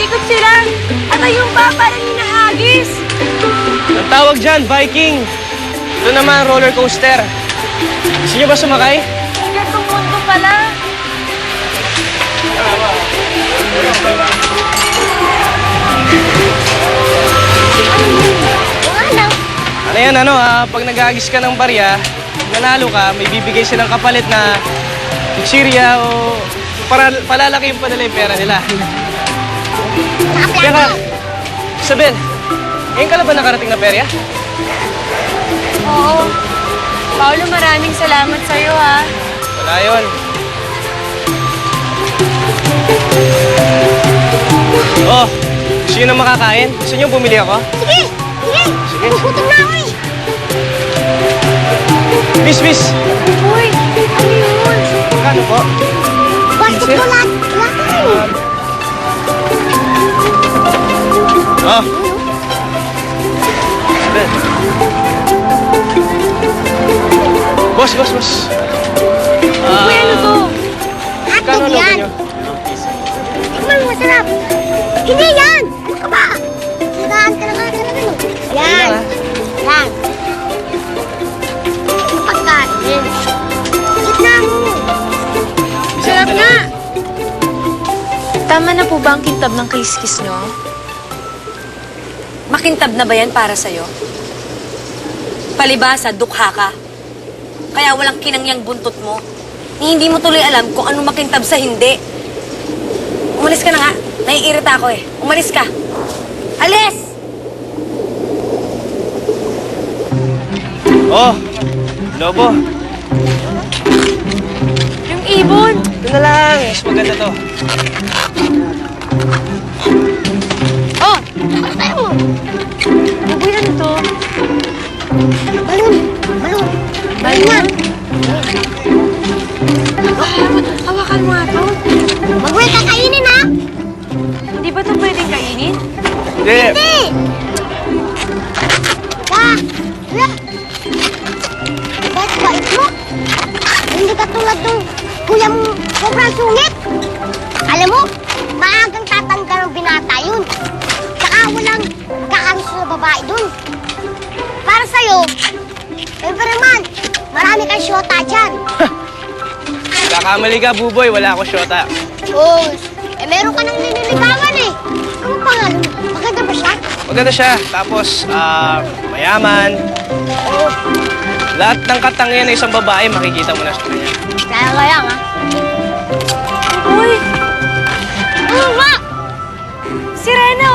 Ikot sila. At ayun pa, parang hinahagis. Ang tawag dyan, Viking. Ito naman, roller coaster. Gusto niyo ba sumakay? Gatong mundo pala. Ano yan, pag nag-aagis ka ng barya, nanalo ka, may bibigay silang kapalit na Sirya o para palalaki yung padala yung pera nila. Kaya ka, Isabel, ngayon ka na ba nakarating na perya? Oo. Paolo, maraming salamat sa'yo, ha. Wala yun. Oh, gusto nyo na makakain? Gusto nyo bumili ako? Sige! Sige! Sige. Gugutom na ako eh! Miss! Uy, ano yun? Magkano po? Basketball lahat! Lahat na eh! Oh. Isabel. Boss. Uy, ano to? Magkano Hotdog lobo yan! nyo? Tikman mo, masarap! Hindi yan! Ano ka ba? Sinagaan ka na talaga. Yan! Yan! Pagkain! Gitna mo! Sarap nga. Tama na po ba ang kintab ng kiskis nyo? Makintab na ba yan para sa'yo? Palibasa, dukha ka. Kaya walang kinangyang buntot mo. Hindi mo tuloy alam kung ano makintab sa hindi. Umalis ka na nga. Naiirita ako eh. Umalis ka. Alis! Oh, lobo. Yung ibon. Ito na lang. Mas maganda to. Oh! Ano tayo mo? Uy, ano to? Balon! Balon! Balon? Hawakan mo nga to. Huwag mo yung kakainin ha! Hindi ba to pwedeng kainin? Hindi. Hindi! Hala! Bait mo! Hindi ka tulad ng kuya mo sobrang sungit! Alam mo, maagang tatanda ng binata yun. Tsaka walang kakaroon na babae dun. Para sa'yo, siyempre naman, marami kang syota dyan. Kakamali ka, Buboy. Wala ako syota. Oh, meron ka nang nililigawan eh. Ano pangalan mo? Maganda ba siya? Maganda siya. Tapos, mayaman. Oo. Lahat ng katangian ng isang babae, makikita mo na sa kanya. Kaya ha? Uy, Ano ba? si Rena!